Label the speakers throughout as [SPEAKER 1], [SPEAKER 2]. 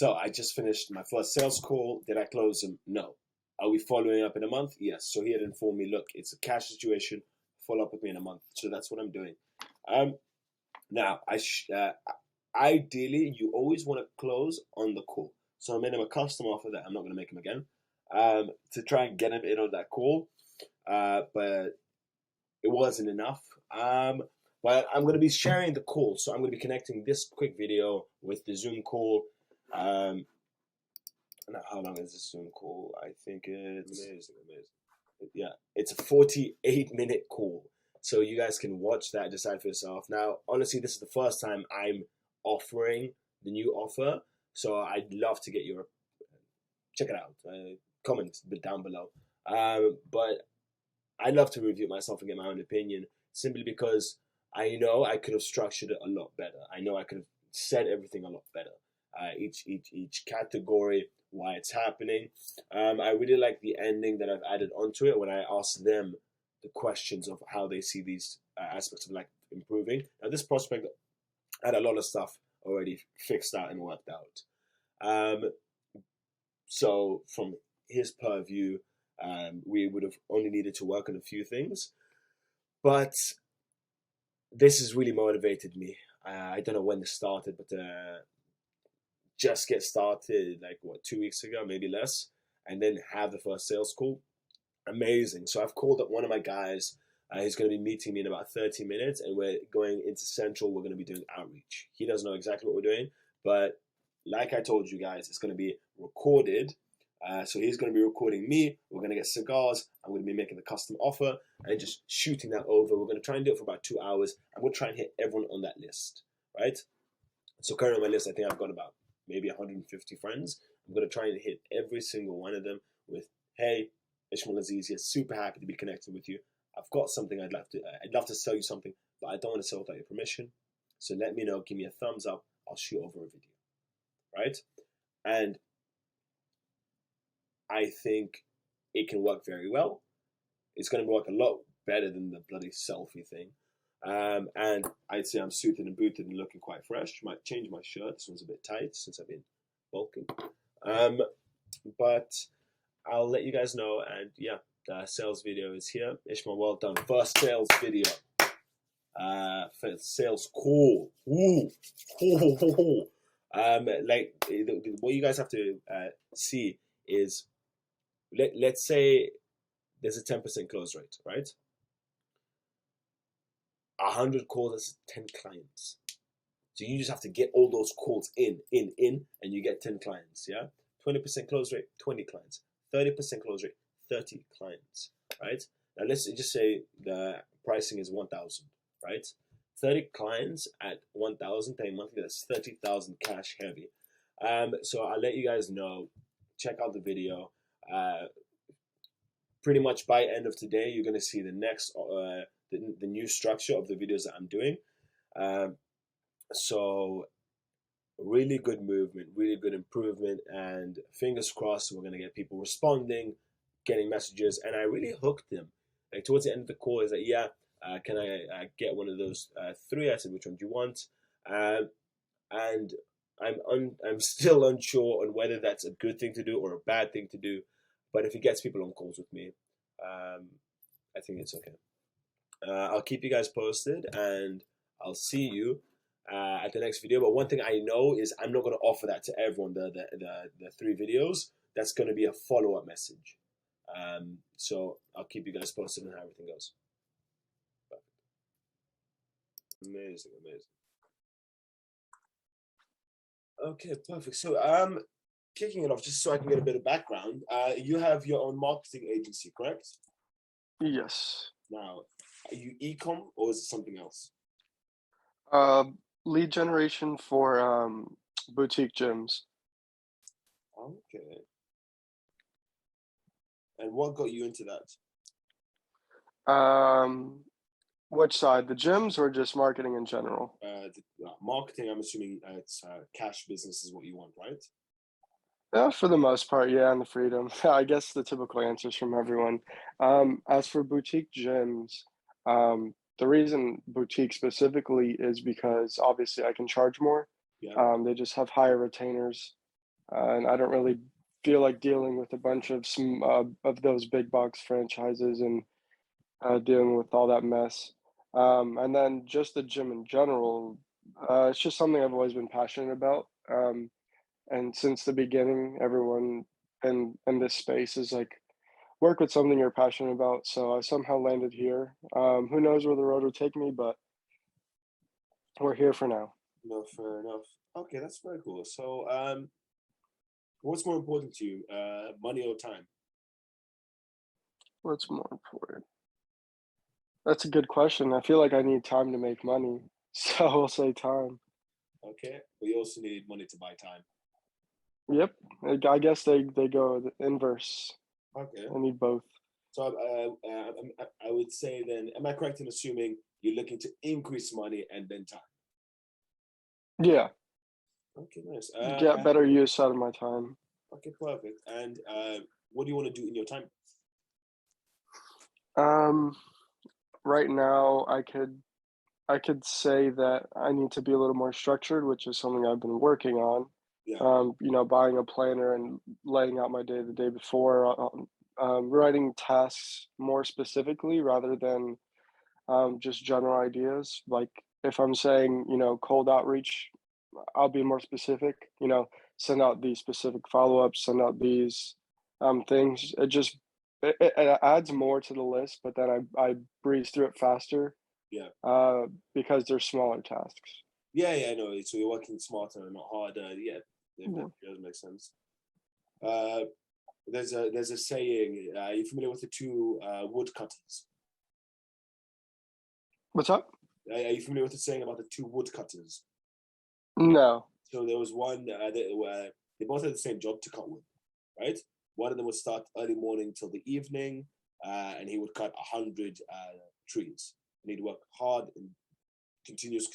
[SPEAKER 1] So I just finished my first sales call. Did I close them? No. Are we following up in a month? Yes. So he had informed me, look, it's a cash situation. Follow up with me in a month. So that's what I'm doing. Now, ideally, you always want to close on the call. So I made him a custom offer that I'm not going to make him again to try and get him in on that call. But it wasn't enough. But I'm going to be sharing the call. So I'm going to be connecting this quick video with the Zoom call. Now, how long is this Zoom call? I think it's amazing. Yeah, it's a 48-minute call. So you guys can watch that, decide for yourself. Now, honestly, this is the first time I'm offering the new offer. So I'd love to get your, check it out, comment down below. But I'd love to review it myself and get my own opinion, simply because I know I could have structured it a lot better. I know I could have said everything a lot better. Each category, why it's happening. I really like the ending that I've added onto it when I asked them the questions of how they see these aspects of like improving. Now, this prospect had a lot of stuff already fixed out and worked out. So from his purview, we would have only needed to work on a few things, but this has really motivated me. I don't know when this started, but just get started like 2 weeks ago, maybe less, and then have the first sales call. Amazing. So I've called up one of my guys. He's going to be meeting me in about 30 minutes, and we're going into Central. We're going to be doing outreach. He doesn't know exactly what we're doing, but like I told you guys, it's going to be recorded. So he's going to be recording me. We're going to get cigars. I'm going to be making the custom offer and just shooting that over. We're going to try and do it for about 2 hours, and we'll try and hit everyone on that list, right? So currently on my list, I think I've got about maybe 150 friends. I'm going to try and hit every single one of them with, hey, Ishmael Aziz, super happy to be connected with you. I've got something I'd love to sell you something, but I don't want to sell without your permission. So let me know, give me a thumbs up. I'll shoot over a video, right? And I think it can work very well. It's going to work a lot better than the bloody selfie thing. And I'd say I'm suited and booted and looking quite fresh. Might change my shirt. This one's a bit tight since I've been bulking. But I'll let you guys know. And yeah, the sales video is here. Ishmael, well done. First sales video. First sales call. Ooh. Like what you guys have to see is, let's say there's a 10% close rate, right? 100 calls is 10 clients. So you just have to get all those calls in, and you get 10 clients, yeah? 20% close rate, 20 clients. 30% close rate, 30 clients, right? Now let's just say the pricing is 1,000, right? 30 clients at 1,000 paying monthly, that's 30,000 cash heavy. So I'll let you guys know. Check out the video. Pretty much by end of today, you're gonna see the next the new structure of the videos that I'm doing. So really good movement, really good improvement, and fingers crossed we're gonna get people responding, getting messages. And I really hooked them. Like towards the end of the call, is that yeah, can I get one of those 3? I said, which one do you want? And I'm still unsure on whether that's a good thing to do or a bad thing to do. But if it gets people on calls with me, I think it's okay. I'll keep you guys posted, and I'll see you at the next video. But one thing I know is I'm not going to offer that to everyone, the 3 videos. That's going to be a follow-up message. So I'll keep you guys posted on how everything goes. Amazing. Okay, perfect. So kicking it off, just so I can get a bit of background, you have your own marketing agency, correct?
[SPEAKER 2] Yes.
[SPEAKER 1] Now, are you e-com or is it something else?
[SPEAKER 2] Lead generation for boutique gyms.
[SPEAKER 1] Okay. And what got you into
[SPEAKER 2] that? Which side, the gyms or just marketing in general?
[SPEAKER 1] Marketing, I'm assuming it's cash business is what you want, right?
[SPEAKER 2] Yeah, for the most part, yeah, and the freedom. I guess the typical answers from everyone. As for boutique gyms, the reason boutique specifically is because obviously I can charge more.
[SPEAKER 1] Yeah.
[SPEAKER 2] They just have higher retainers. and I don't really feel like dealing with a bunch of of those big box franchises and dealing with all that mess. And then just the gym in general, it's just something I've always been passionate about. And since the beginning, everyone in this space is like work with something you're passionate about. So I somehow landed here. Who knows where the road will take me, but we're here for now.
[SPEAKER 1] No, fair enough. Okay, that's very cool. So, what's more important to you, money or time?
[SPEAKER 2] What's more important? That's a good question. I feel like I need time to make money, so we'll say time.
[SPEAKER 1] Okay, but you also need money to buy time.
[SPEAKER 2] Yep, I guess they go the inverse.
[SPEAKER 1] Okay,
[SPEAKER 2] I need both.
[SPEAKER 1] so I would say then, am I correct in assuming you're looking to increase money and then time?
[SPEAKER 2] Yeah,
[SPEAKER 1] Okay, nice.
[SPEAKER 2] get better use out of my time.
[SPEAKER 1] Okay, perfect. And what do you want to do in your time?
[SPEAKER 2] Um, right now, I could say that I need to be a little more structured, which is something I've been working on.
[SPEAKER 1] Yeah,
[SPEAKER 2] Buying a planner and laying out my day the day before, writing tasks more specifically rather than just general ideas. Like if I'm saying, cold outreach, I'll be more specific, send out these specific follow-ups, send out these things. It adds more to the list, but then I breeze through it faster
[SPEAKER 1] yeah,
[SPEAKER 2] uh, because they're smaller tasks.
[SPEAKER 1] yeah. I know. So you're working smarter and not harder. Yeah, that
[SPEAKER 2] Yeah.
[SPEAKER 1] does make sense. Uh, there's a saying. Are you familiar with the two woodcutters?
[SPEAKER 2] What's up?
[SPEAKER 1] Are you familiar with the saying about the two woodcutters?
[SPEAKER 2] No.
[SPEAKER 1] So there was one where they both had the same job to cut wood, right? One of them would start early morning till the evening, and he would cut 100 trees. And he'd work hard and continuous.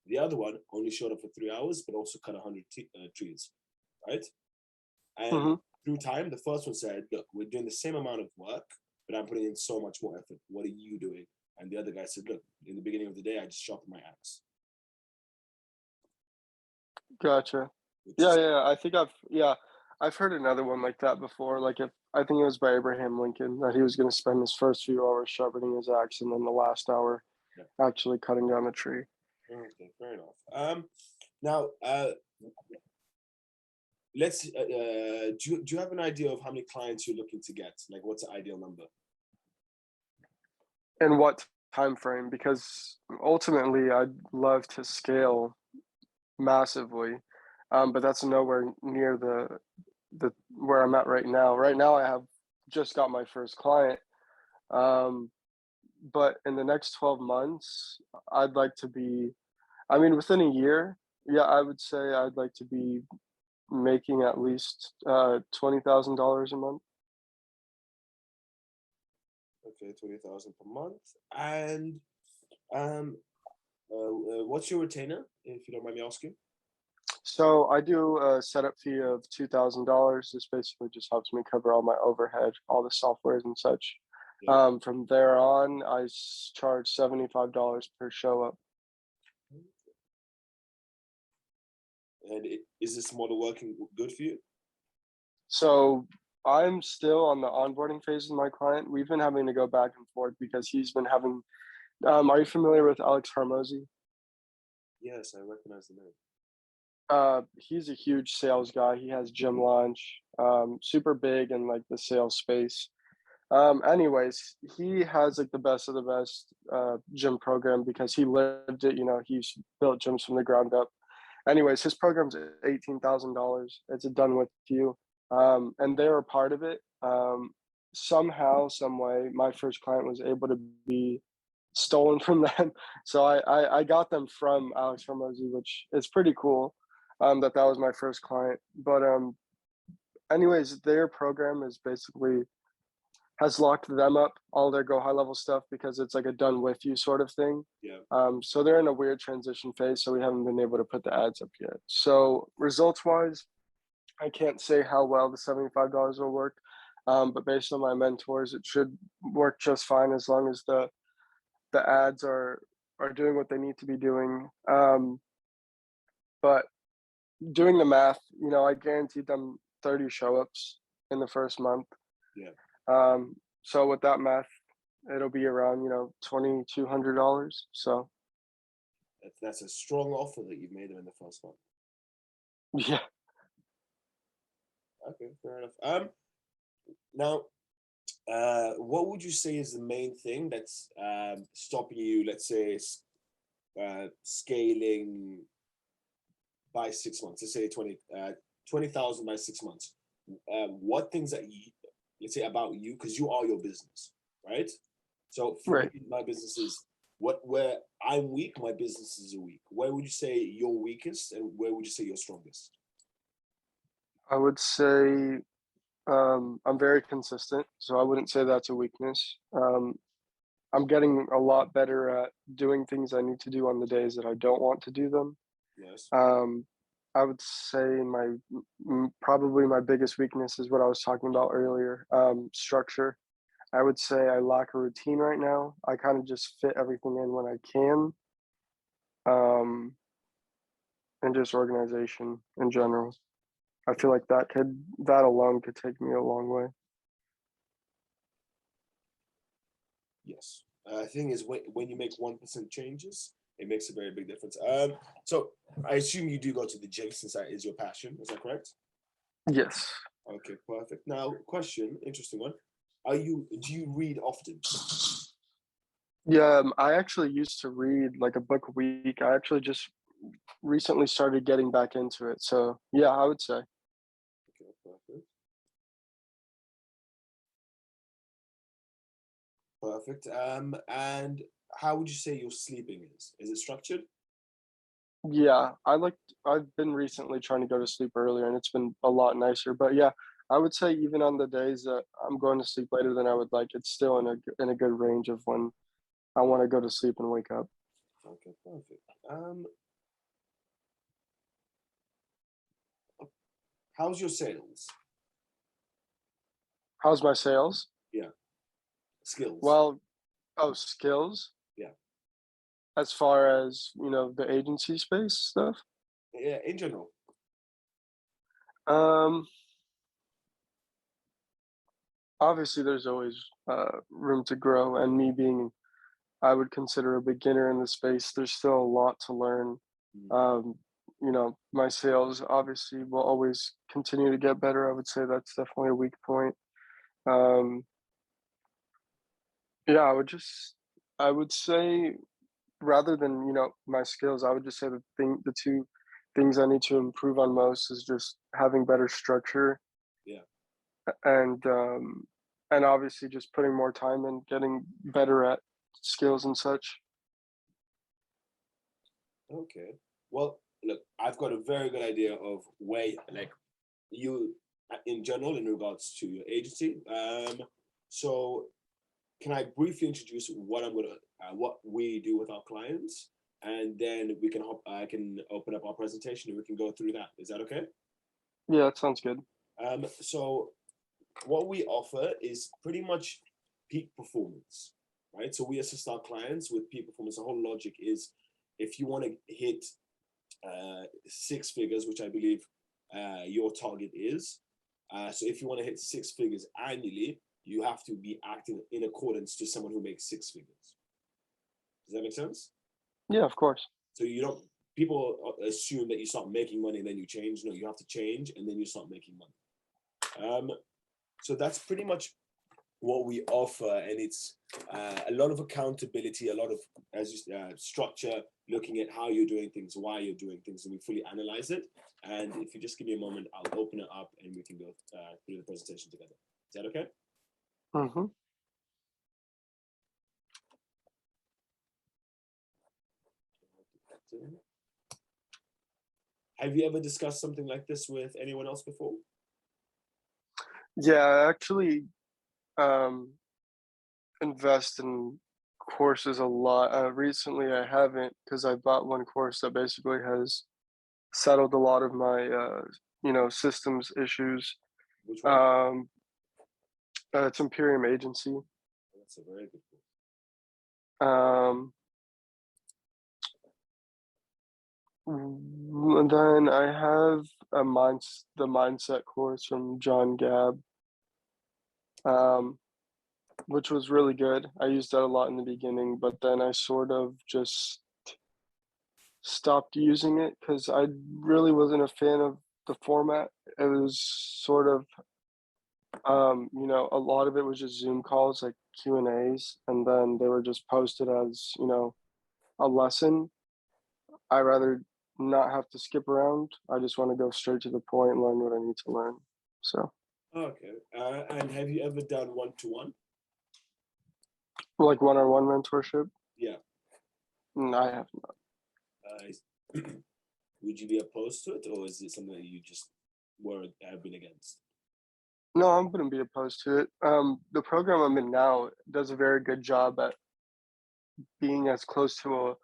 [SPEAKER 1] The other one only showed up for 3 hours, but also cut 100 trees, right? And
[SPEAKER 2] Hmm.
[SPEAKER 1] through time, the first one said, "Look, we're doing the same amount of work, but I'm putting in so much more effort. What are you doing?" And the other guy said, "Look, in the beginning of the day, I just sharpened my axe,"
[SPEAKER 2] Gotcha.
[SPEAKER 1] which
[SPEAKER 2] Yeah,
[SPEAKER 1] is
[SPEAKER 2] yeah, yeah. I've heard another one like that before. Like if I think it was by Abraham Lincoln that he was going to spend his first few hours sharpening his axe, and then the last hour
[SPEAKER 1] yeah.
[SPEAKER 2] actually cutting down the tree.
[SPEAKER 1] Okay, fair enough. Now, do you have an idea of how many clients you're looking to get? Like, what's the ideal number?
[SPEAKER 2] In what time frame? Because ultimately, I'd love to scale massively, but that's nowhere near the where I'm at right now. Right now, I have just got my first client, um, but in the next 12 months, I'd like to be. I mean, within a year, yeah, I would say I'd like to be making at least $20,000 a month.
[SPEAKER 1] Okay, 20,000 per month. And um, what's your retainer, if you don't mind me asking?
[SPEAKER 2] So I do a setup fee of $2,000. This basically just helps me cover all my overhead, all the softwares and such.
[SPEAKER 1] Yeah.
[SPEAKER 2] From there on, charge $75 per show up.
[SPEAKER 1] And is this model working good for you?
[SPEAKER 2] So I'm still on the onboarding phase with my client. We've been having to go back and forth because he's been having. Are you familiar with Alex Harmozy?
[SPEAKER 1] Yes, I recognize the name.
[SPEAKER 2] He's a huge sales guy. He has Gym Launch, super big in like the sales space. Anyways, he has like the best of the best gym program because he lived it. He's built gyms from the ground up. Anyways, his program's $18,000. It's a done with you, and they're a part of it. Somehow, some way, my first client was able to be stolen from them. So I got them from Alex Hormozy, which is pretty cool. That was my first client. But anyways, their program is basically has locked them up all their go high level stuff because it's like a done with you sort of thing.
[SPEAKER 1] Yeah.
[SPEAKER 2] So they're in a weird transition phase, so we haven't been able to put the ads up yet. So results wise, I can't say how well the $75 will work, but based on my mentors, it should work just fine as long as the ads are doing what they need to be doing. But doing the math, I guaranteed them 30 show ups in the first month.
[SPEAKER 1] Yeah,
[SPEAKER 2] So with that math, it'll be around, $2,200. So
[SPEAKER 1] that's a strong offer that you've made them in the first month.
[SPEAKER 2] yeah.
[SPEAKER 1] Okay, fair enough. Now, what would you say is the main thing that's stopping you, let's say, scaling by 6 months? Let's say 20,000 by 6 months. What things that you, let's say, about you, because you are your business, right? So for
[SPEAKER 2] Right.
[SPEAKER 1] me, my business is where I'm weak, my business is weak. Where would you say you're weakest, and where would you say you're strongest?
[SPEAKER 2] I would say I'm very consistent, so I wouldn't say that's a weakness. I'm getting a lot better at doing things I need to do on the days that I don't want to do them.
[SPEAKER 1] Yes.
[SPEAKER 2] Um, I would say probably my biggest weakness is what I was talking about earlier, structure. I would say I lack a routine right now. I kind of just fit everything in when I can, um, and just organization in general. I feel like that alone could take me a long way.
[SPEAKER 1] Yes. Thing is, when you make 1% changes, it makes a very big difference. So I assume you do go to the gym since that is your passion. Is that correct?
[SPEAKER 2] Yes.
[SPEAKER 1] Okay, perfect. Now, question, interesting one. Do you read often?
[SPEAKER 2] Yeah, I actually used to read like a book a week. I actually just recently started getting back into it. So yeah, I would say.
[SPEAKER 1] Okay, perfect. Perfect. And how would you say your sleeping is? Is it structured?
[SPEAKER 2] Yeah, I've been recently trying to go to sleep earlier and it's been a lot nicer. But yeah, I would say even on the days that I'm going to sleep later than I would like, it's still in a good range of when I want to go to sleep and wake up.
[SPEAKER 1] Okay, perfect. How's your sales?
[SPEAKER 2] How's my sales?
[SPEAKER 1] Yeah, skills.
[SPEAKER 2] Well, oh, skills
[SPEAKER 1] Yeah,
[SPEAKER 2] as far as, the agency space stuff.
[SPEAKER 1] yeah. In general.
[SPEAKER 2] Um, Obviously there's always room to grow, and me being I would consider a beginner in the space, there's still a lot to learn.
[SPEAKER 1] Mm.
[SPEAKER 2] Um, my sales obviously will always continue to get better. I would say that's definitely a weak point. Um, yeah, I would say rather than, my skills, I would just say the two things I need to improve on most is just having better structure
[SPEAKER 1] Yeah.
[SPEAKER 2] and and obviously just putting more time and getting better at skills and such.
[SPEAKER 1] Okay. Well, look, I've got a very good idea of where, like, you in general in regards to your agency. So can I briefly introduce what we do with our clients, and then I can open up our presentation and we can go through that. Is that okay?
[SPEAKER 2] Yeah, that sounds good.
[SPEAKER 1] So what we offer is pretty much peak performance, right? So we assist our clients with peak performance. The whole logic is if you want to hit six figures, which I believe your target is. So if you want to hit six figures annually, you have to be acting in accordance to someone who makes six figures. Does that make sense?
[SPEAKER 2] Yeah, of course.
[SPEAKER 1] So you don't. People assume that you start making money and then you change. No, you have to change and then you start making money. So that's pretty much what we offer, and it's a lot of accountability, a lot of structure, looking at how you're doing things, why you're doing things, and we fully analyze it. And if you just give me a moment, I'll open it up and we can go through the presentation together. Is that okay?
[SPEAKER 2] Hmm.
[SPEAKER 1] Have you ever discussed something like this with anyone else before?
[SPEAKER 2] Yeah, I actually um, invest in courses a lot. Recently, I haven't because I bought one course that basically has settled a lot of my, systems issues.
[SPEAKER 1] Which one?
[SPEAKER 2] Um, it's Imperium Agency.
[SPEAKER 1] That's a very good one.
[SPEAKER 2] Um, And then I have the mindset course from John Gab, um, which was really good. I used that a lot in the beginning, but then I sort of just stopped using it because I really wasn't a fan of the format. It was sort of, a lot of it was just Zoom calls, like Q&As, and then they were just posted as, a lesson. I rather not have to skip around. I just want to go straight to the point and learn what I need to learn. So,
[SPEAKER 1] Okay. And have you ever done one-to-one?
[SPEAKER 2] like one-on-one mentorship,
[SPEAKER 1] Yeah.
[SPEAKER 2] I have not.
[SPEAKER 1] Uh, would you be opposed to it, or is it something that you just have been against?
[SPEAKER 2] No, I wouldn't be opposed to it. The program I'm in now does a very good job at being as close to a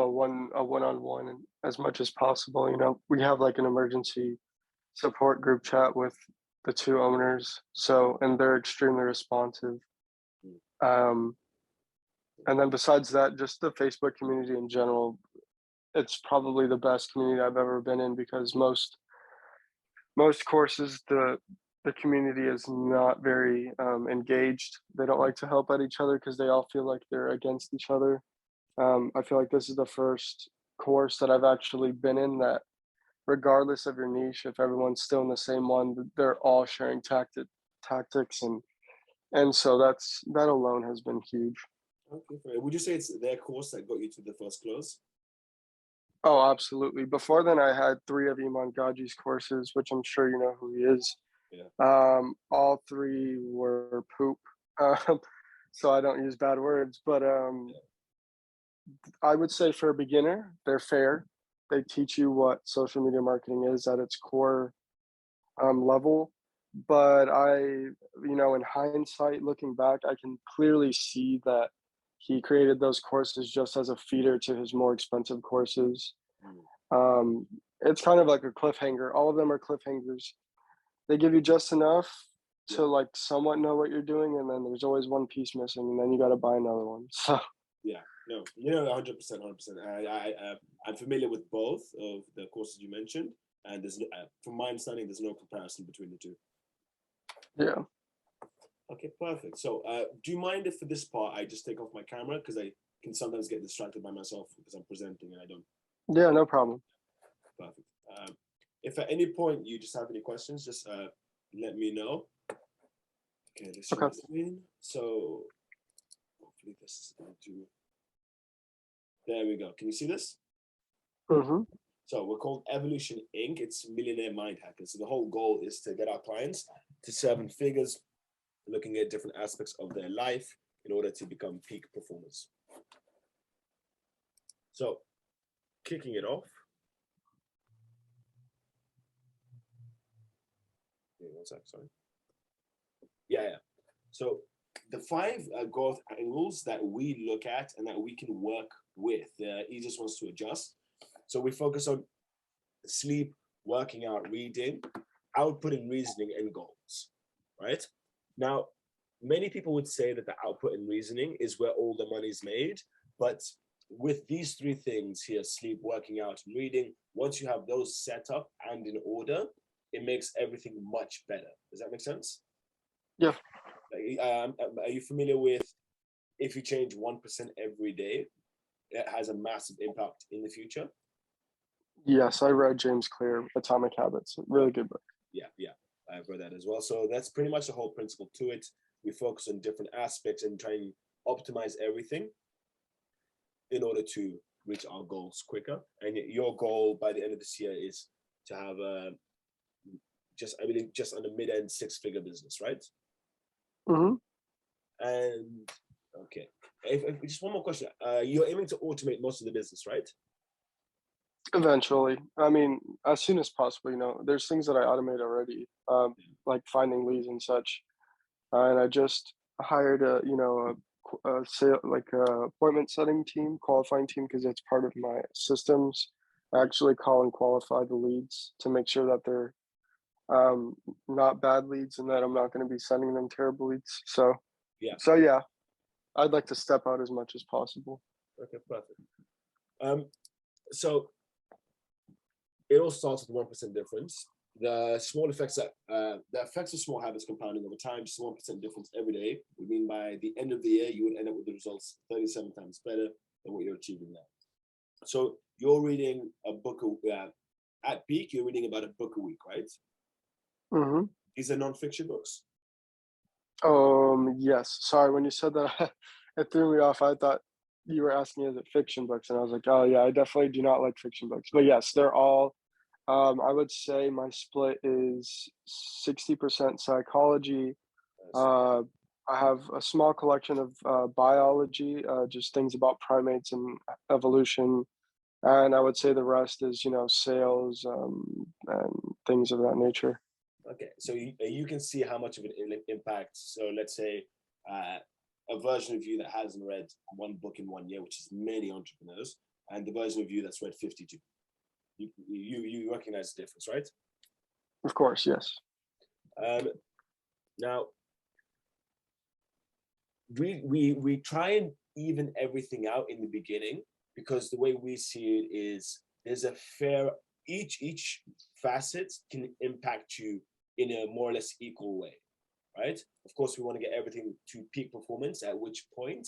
[SPEAKER 2] one-on-one as much as possible. We have like an emergency support group chat with the two owners, so and they're extremely responsive. Um, and then besides that, just the Facebook community in general, it's probably the best community I've ever been in because most courses the community is not very engaged. They don't like to help out each other because they all feel like they're against each other. I feel like this is the first course that I've actually been in that, regardless of your niche, if everyone's still in the same one, they're all sharing tactics, and so that alone has been huge.
[SPEAKER 1] Okay, fair. Would you say it's their course that got you to the first close?
[SPEAKER 2] Oh, absolutely. Before then, I had three of Iman Gaji's courses, which I'm sure you know who he is.
[SPEAKER 1] Yeah.
[SPEAKER 2] All three were poop. Um, so I don't use bad words, but I would say for a beginner, they're fair. They teach you what social media marketing is at its core level. But in hindsight, looking back, I can clearly see that he created those courses just as a feeder to his more expensive courses.
[SPEAKER 1] Mm.
[SPEAKER 2] It's kind of like a cliffhanger. All of them are cliffhangers. They give you just enough to
[SPEAKER 1] Yeah.
[SPEAKER 2] like somewhat know what you're doing, and then there's always one piece missing, and then you got to buy another one. So
[SPEAKER 1] Yeah. No, 100%, 100%. I'm familiar with both of the courses you mentioned, and from my understanding, there's no comparison between the two.
[SPEAKER 2] yeah,
[SPEAKER 1] Okay, perfect. So, do you mind if for this part I just take off my camera because I can sometimes get distracted by myself because I'm presenting and I don't.
[SPEAKER 2] yeah, no problem.
[SPEAKER 1] Perfect. If at any point you just have any questions, just let me know. Okay, let's share
[SPEAKER 2] Okay.
[SPEAKER 1] the screen. So, hopefully this is going to. There we go. Can you see this?
[SPEAKER 2] Mm-hmm.
[SPEAKER 1] So we're called Evolution Inc. It's Millionaire Mind Hackers. So the whole goal is to get our clients to 7 figures, looking at different aspects of their life in order to become peak performers. So, kicking it off. One sec, sorry. Yeah. So the 5 growth angles that we look at and that we can work with, the easiest ones to adjust. So we focus on sleep, working out, reading, output and reasoning, and goals, right? Now, many people would say that the output and reasoning is where all the money's made, but with these 3 things here, sleep, working out, and reading, once you have those set up and in order, it makes everything much better. Does that make sense?
[SPEAKER 2] Yeah.
[SPEAKER 1] Are you familiar with if you change 1% every day, it has a massive impact in the future?
[SPEAKER 2] Yes, I read James Clear, Atomic Habits. Really good book.
[SPEAKER 1] Yeah, I've read that as well. So that's pretty much the whole principle to it. We focus on different aspects and try and optimize everything in order to reach our goals quicker. And your goal by the end of this year is to have just on the mid-end 6-figure business, right?
[SPEAKER 2] Mm-hmm.
[SPEAKER 1] And okay, if just one more question. You're aiming to automate most of the business, right?
[SPEAKER 2] Eventually, I mean, as soon as possible. There's things that I automate already, like finding leads and such. And I just hired a sale like a appointment setting team, qualifying team, because it's part of my systems. I actually call and qualify the leads to make sure that they're not bad leads and that I'm not going to be sending them terrible leads. So yeah, I'd like to step out as much as possible.
[SPEAKER 1] Okay, perfect. So it all starts with 1% difference. The small effects that the effects of small habits compounding over time, just 1% difference every day would mean by the end of the year you would end up with the results 37 times better than what you're achieving now. So you're reading a book at peak. You're reading about a book a week, right?
[SPEAKER 2] Mm-hmm.
[SPEAKER 1] These are non-fiction books.
[SPEAKER 2] Yes. Sorry, when you said that, it threw me off. I thought you were asking, is it fiction books? And I was like, oh yeah, I definitely do not like fiction books. But yes, they're all. I would say my split is 60% psychology. Uh, I have a small collection of biology, just things about primates and evolution, and I would say the rest is, sales, and things of that nature.
[SPEAKER 1] Okay, so you can see how much of an impact. So let's say a version of you that hasn't read one book in 1 year, which is many entrepreneurs, and the version of you that's read 52. You recognize the difference, right?
[SPEAKER 2] Of course, yes.
[SPEAKER 1] Now we try and even everything out in the beginning, because the way we see it is there's a fair each facet can impact you in a more or less equal way, right? Of course, we want to get everything to peak performance, at which point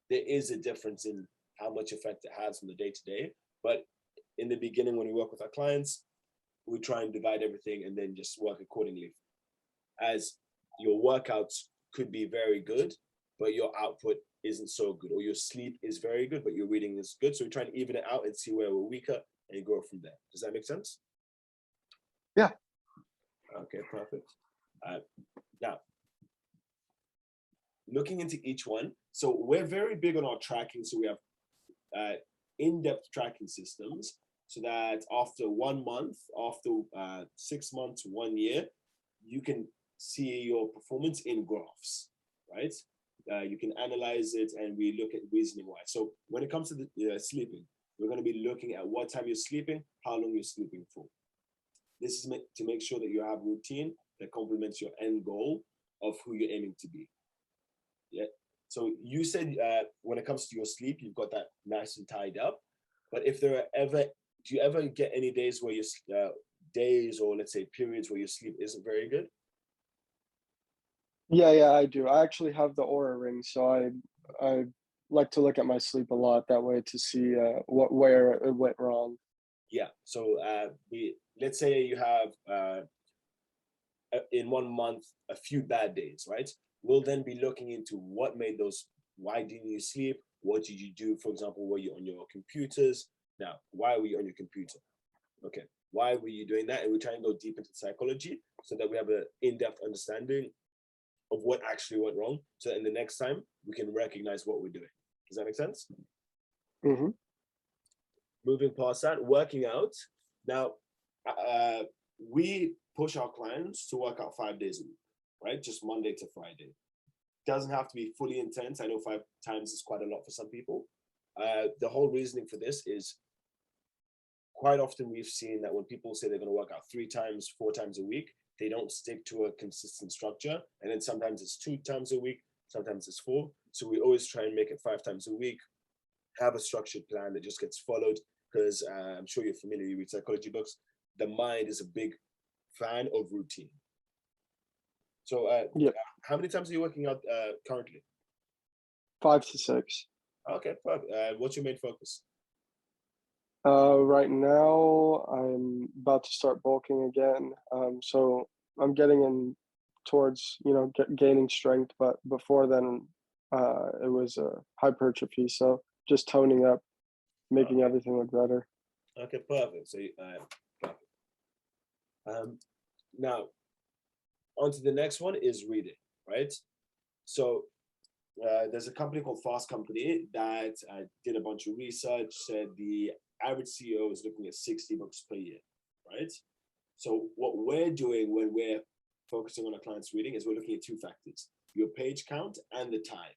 [SPEAKER 1] there is a difference in how much effect it has on the day to day. But in the beginning, when we work with our clients, we try and divide everything and then just work accordingly. As your workouts could be very good, but your output isn't so good, or your sleep is very good, but your reading is good. So we try and even it out and see where we're weaker and grow from there. Does that make sense?
[SPEAKER 2] Yeah.
[SPEAKER 1] Okay, perfect. Now, looking into each one, so we're very big on our tracking. So we have in-depth tracking systems, so that after 1 month, after 6 months, 1 year, you can see your performance in graphs, right? You can analyze it, and we look at reasoning why. So when it comes to the sleeping, we're going to be looking at what time you're sleeping, how long you're sleeping for. This is meant to make sure that you have routine that complements your end goal of who you're aiming to be. Yeah. So you said when it comes to your sleep, you've got that nice and tied up. But if there are do you ever get any days where your days, or let's say periods, where your sleep isn't very good?
[SPEAKER 2] Yeah, I do. I actually have the Aura ring, so I like to look at my sleep a lot that way to see where it went wrong.
[SPEAKER 1] Yeah. So let's say you have in 1 month a few bad days, right? We'll then be looking into what made those. Why didn't you sleep? What did you do? For example, were you on your computers? Now, why were you on your computer? Okay, why were you doing that? And we try and go deep into psychology so that we have an in-depth understanding of what actually went wrong. So in the next time we can recognize what we're doing. Does that make sense?
[SPEAKER 2] Mm-hmm.
[SPEAKER 1] Moving past that, working out. Now, we push our clients to work out 5 days a week, right? Just Monday to Friday. Doesn't have to be fully intense. I know 5 times is quite a lot for some people. The whole reasoning for this is quite often we've seen that when people say they're going to work out 3 times, 4 times a week, they don't stick to a consistent structure. And then sometimes it's 2 times a week, sometimes it's 4. So we always try and make it 5 times a week, have a structured plan that just gets followed, because I'm sure you're familiar, you read psychology books. The mind is a big fan of routine. So
[SPEAKER 2] Yep.
[SPEAKER 1] how many times are you working out currently?
[SPEAKER 2] 5 to 6.
[SPEAKER 1] Okay, perfect. What's your main focus?
[SPEAKER 2] Right now, I'm about to start bulking again. So I'm getting in towards, gaining strength, but before then, it was hypertrophy. So just toning up, making everything look better.
[SPEAKER 1] Okay, perfect. So perfect. Now, on to the next one is reading, right? So there's a company called Fast Company that did a bunch of research, said the average CEO is looking at 60 books per year, right? So what we're doing when we're focusing on our clients' reading is we're looking at 2 factors: your page count and the time.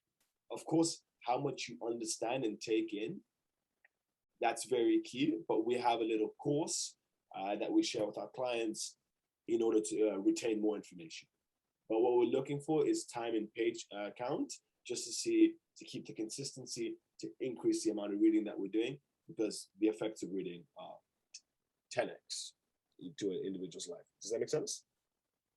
[SPEAKER 1] Of course, how much you understand and take in, that's very key, but we have a little course that we share with our clients in order to retain more information. But what we're looking for is time and page count, just to keep the consistency, to increase the amount of reading that we're doing, because the effects of reading are 10x to an individual's life. Does that make sense?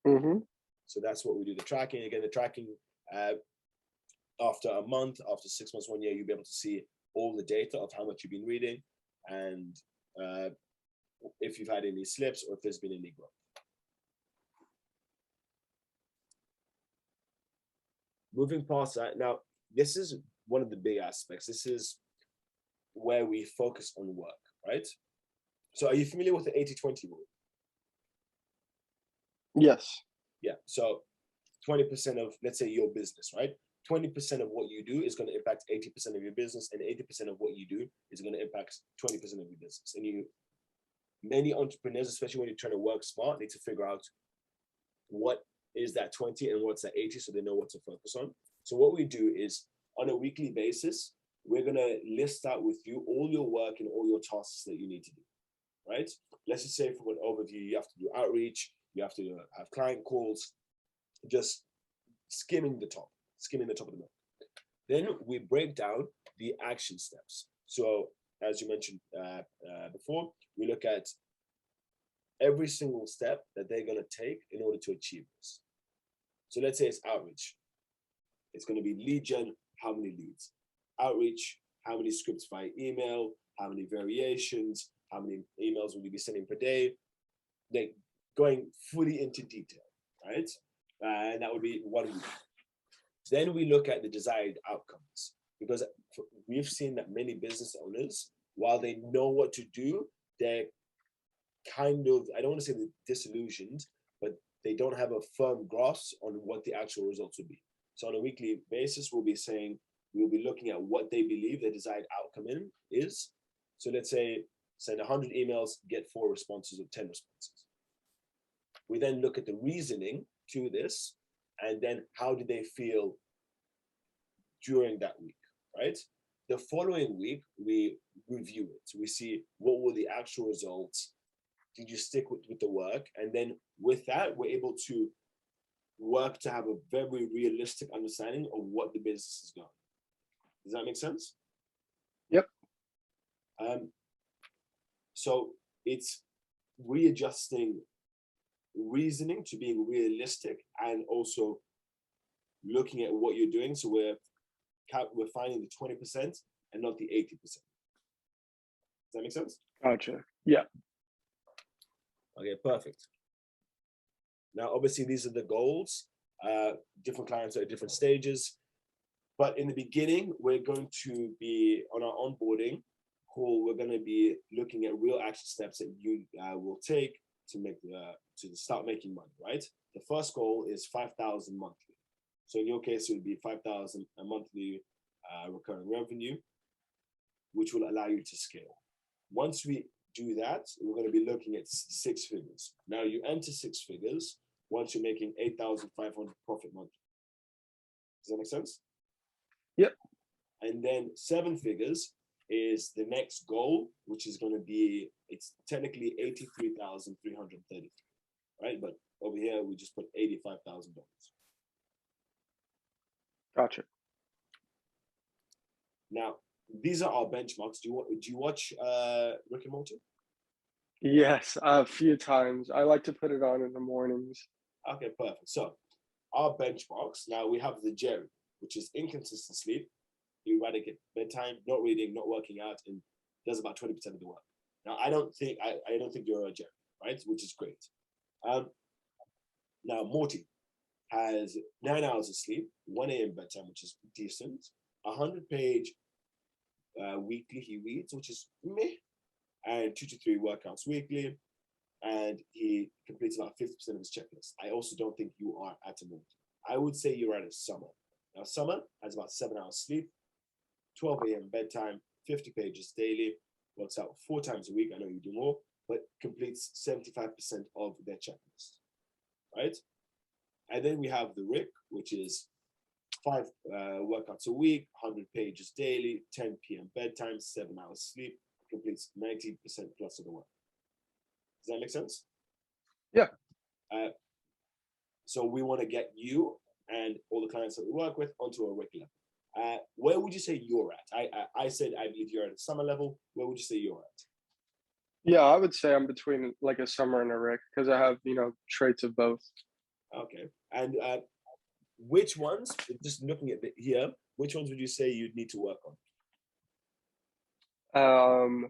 [SPEAKER 2] Mm-hmm.
[SPEAKER 1] So that's what we do. The tracking, again, the tracking, after a month, after 6 months, 1 year, you'll be able to see all the data of how much you've been reading and if you've had any slips or if there's been any growth. Moving past that, now, this is one of the big aspects. This is where we focus on work, right? So are you familiar with the 80-20 rule?
[SPEAKER 2] Yes.
[SPEAKER 1] Yeah. So 20% of, let's say, your business, right? 20% of what you do is going to impact 80% of your business, and 80% of what you do is going to impact 20% of your business. And many entrepreneurs, especially when you're trying to work smart, need to figure out what is that 20 and what's that 80 so they know what to focus on. So what we do is on a weekly basis, we're going to list out with you all your work and all your tasks that you need to do, right? Let's just say from an overview, you have to do outreach, you have to have client calls, just skimming the top of the milk. Then we break down the action steps. So as you mentioned before, we look at every single step that they're going to take in order to achieve this. So let's say it's outreach. It's going to be lead gen, how many leads? Outreach, how many scripts via email, how many variations, how many emails will you be sending per day? Like going fully into detail, right? And that would be 1 week. Then we look at the desired outcomes, because we've seen that many business owners, while they know what to do, they're kind of, I don't want to say they're disillusioned, but they don't have a firm grasp on what the actual results would be. So on a weekly basis, we'll be looking at what they believe their desired outcome is. So let's say send 100 emails, get 4 responses or 10 responses. We then look at the reasoning to this, and then how did they feel during that week, right? The following week, we review it. We see what were the actual results. Did you stick with the work? And then with that, we're able to work to have a very realistic understanding of what the business is going. Does that make sense?
[SPEAKER 2] Yep.
[SPEAKER 1] So it's readjusting reasoning to being realistic and also looking at what you're doing. So we're finding the 20% and not the 80%. Does that make sense?
[SPEAKER 2] Gotcha. Yeah.
[SPEAKER 1] Okay, perfect. Now, obviously, these are the goals. Different clients are at different stages. But in the beginning, we're going to be on our onboarding call. We're going to be looking at real action steps that you will take to start making money, right? The first goal is 5,000 monthly. So in your case, it would be 5,000 a monthly recurring revenue, which will allow you to scale. Once we do that, we're going to be looking at 6 figures. Now you enter 6 figures once you're making 8,500 profit monthly. Does that make sense?
[SPEAKER 2] Yep.
[SPEAKER 1] And then 7 figures is the next goal, which is going to be, it's technically 83,330, right? But over here, we just put $85,000.
[SPEAKER 2] Gotcha.
[SPEAKER 1] Now, these are our benchmarks. Do you watch Rick and Morty?
[SPEAKER 2] Yes, a few times. I like to put it on in the mornings.
[SPEAKER 1] Okay, perfect. So our benchmarks, now we have the Jerry, which is inconsistent sleep, erratic at bedtime, not reading, not working out, and does about 20% of the work. Now, I don't think you're a Jerry, right? Which is great. Now, Morty has 9 hours of sleep, 1 a.m. bedtime, which is decent, 100-page weekly he reads, which is meh, and 2 to 3 workouts weekly, and he completes about 50% of his checklist. I also don't think you are at a Morty. I would say you're at a Summer. Now, Summer has about 7 hours sleep, 12 a.m. bedtime, 50 pages daily, works out 4 times a week. I know you do more, but completes 75% of their checklist, right? And then we have the Rick, which is 5 workouts a week, 100 pages daily, 10 p.m. bedtime, 7 hours sleep, completes 90% plus of the work. Does that make sense?
[SPEAKER 2] Yeah.
[SPEAKER 1] So we want to get you and all the clients that we work with onto a Rick level. Where would you say you're at? I said I believe you're at a Summer level. Where would you say you're at?
[SPEAKER 2] Yeah, I would say I'm between like a Summer and a Rick because I have, traits of both.
[SPEAKER 1] Okay. And which ones, just looking at here, which ones would you say you'd need to work on?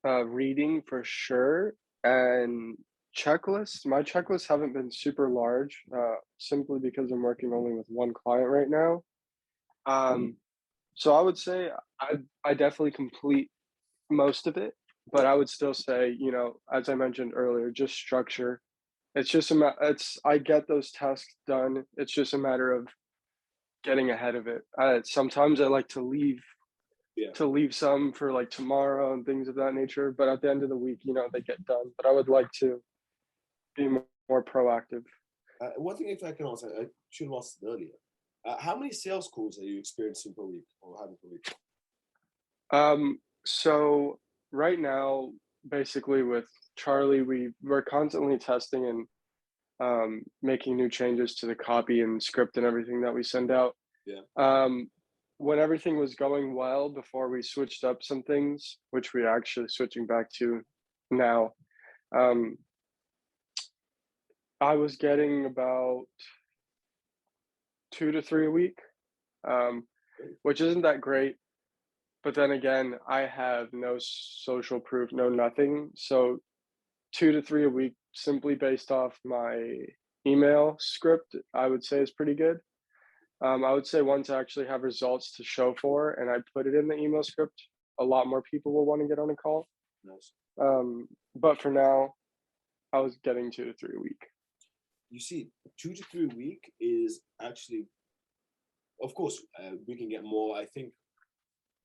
[SPEAKER 2] Um, Reading for sure, and checklists. My checklists haven't been super large, simply because I'm working only with one client right now. Um, so I would say I definitely complete most of it, but I would still say, as I mentioned earlier, just structure. It's just it's I get those tasks done. It's just a matter of getting ahead of it. Sometimes I like
[SPEAKER 1] Yeah.
[SPEAKER 2] to leave some for like tomorrow and things of that nature, but at the end of the week, they get done. But I would like to be more proactive.
[SPEAKER 1] One thing, if I can ask, I should have asked earlier. How many sales calls are you experiencing per week or having per week?
[SPEAKER 2] So right now, basically with Charlie, we're constantly testing and making new changes to the copy and script and everything that we send out.
[SPEAKER 1] Yeah.
[SPEAKER 2] Um, when everything was going well before we switched up some things, which we're actually switching back to now, um, I was getting about 2 to 3 a week, um, which isn't that great. But then again, I have no social proof, no nothing. So 2 to 3 a week, simply based off my email script, I would say is pretty good. I would say once I actually have results to show for and I put it in the email script, a lot more people will want to get on a call.
[SPEAKER 1] Nice.
[SPEAKER 2] But for now, I was getting 2 to 3 a week.
[SPEAKER 1] You see, 2 to 3 a week is actually, of course, we can get more. I think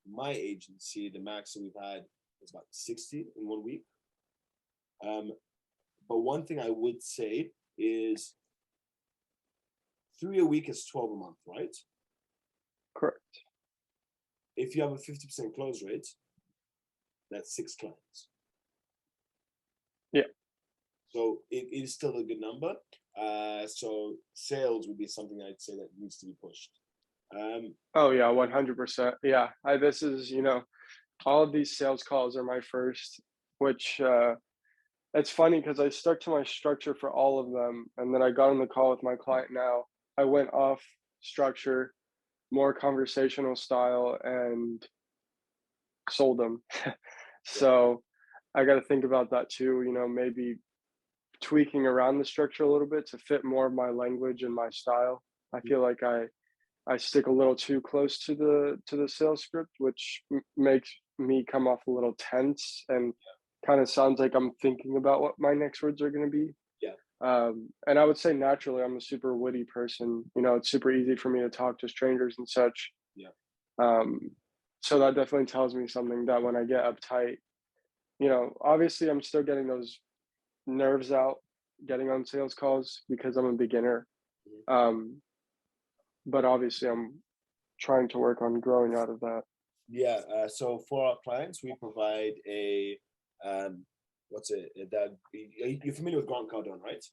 [SPEAKER 1] my agency, the max that we've had is about 60 in 1 week. But one thing I would say is 3 a week is 12 a month, right?
[SPEAKER 2] Correct.
[SPEAKER 1] If you have a 50% close rate, that's 6 clients.
[SPEAKER 2] Yeah.
[SPEAKER 1] So it is still a good number. So sales would be something I'd say that needs to be pushed.
[SPEAKER 2] Oh yeah, 100%. Yeah. This is, all of these sales calls are my first, which it's funny because I stuck to my structure for all of them, and then I got on the call with my client now. I went off structure, more conversational style, and sold them.
[SPEAKER 1] Yeah,
[SPEAKER 2] So I got to think about that too. Maybe tweaking around the structure a little bit to fit more of my language and my style. I feel like I stick a little too close to the sales script, which makes me come off a little tense and kind of sounds like I'm thinking about what my next words are going to be.
[SPEAKER 1] yeah,
[SPEAKER 2] And I would say naturally, I'm a super witty person. It's super easy for me to talk to strangers and such.
[SPEAKER 1] yeah.
[SPEAKER 2] Um, so that definitely tells me something that when I get uptight, obviously I'm still getting those nerves out, getting on sales calls because I'm a beginner.
[SPEAKER 1] Mhm.
[SPEAKER 2] Um, but obviously I'm trying to work on growing out of that.
[SPEAKER 1] Yeah. So for our clients, we provide a what's it that you're familiar with Grant Cardone, right?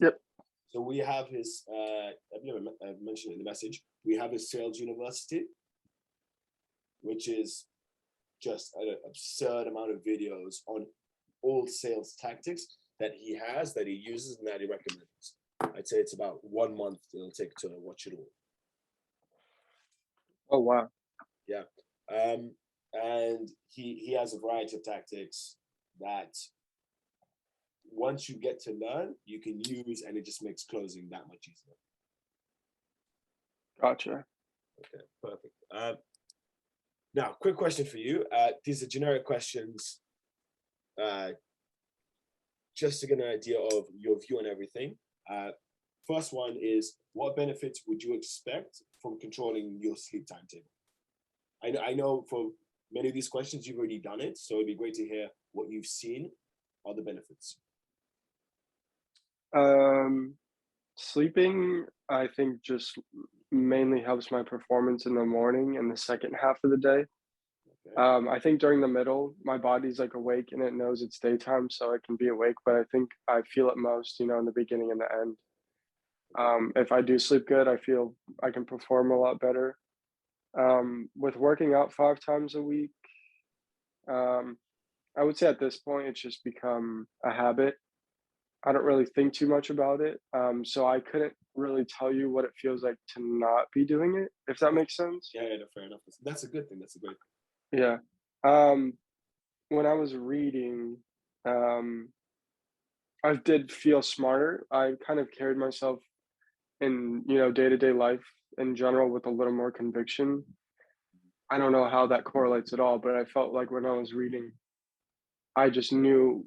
[SPEAKER 2] Yep.
[SPEAKER 1] So we have his. I believe I mentioned in the message. We have his sales university, which is just an absurd amount of videos on all sales tactics that he has, that he uses, and that he recommends. I'd say it's about 1 month it'll take to watch it all.
[SPEAKER 2] Oh wow.
[SPEAKER 1] Yeah. Um, and he has a variety of tactics that once you get to learn, you can use, and it just makes closing that much easier.
[SPEAKER 2] Gotcha.
[SPEAKER 1] Okay, perfect. Now, quick question for you. These are generic questions, uh, just to get an idea of your view on everything. First one is, what benefits would you expect from controlling your sleep timetable? I know for many of these questions you've already done it, so it'd be great to hear what you've seen are the benefits.
[SPEAKER 2] Um, Sleeping, I think, just mainly helps my performance in the morning and the second half of the day.
[SPEAKER 1] Okay.
[SPEAKER 2] I think during the middle, my body's like awake and it knows it's daytime, so it can be awake. But I think I feel it most, in the beginning and the end. If I do sleep good, I feel I can perform a lot better. With working out 5 times a week, um, I would say at this point it's just become a habit. I don't really think too much about it. So I couldn't really tell you what it feels like to not be doing it, if that makes sense.
[SPEAKER 1] Yeah, yeah, no, fair enough. That's a good thing. That's a great
[SPEAKER 2] Yeah. Um, when I was reading, um, I did feel smarter. I kind of carried myself in, day to day life in general with a little more conviction. I don't know how that correlates at all, but I felt like when I was reading, I just knew,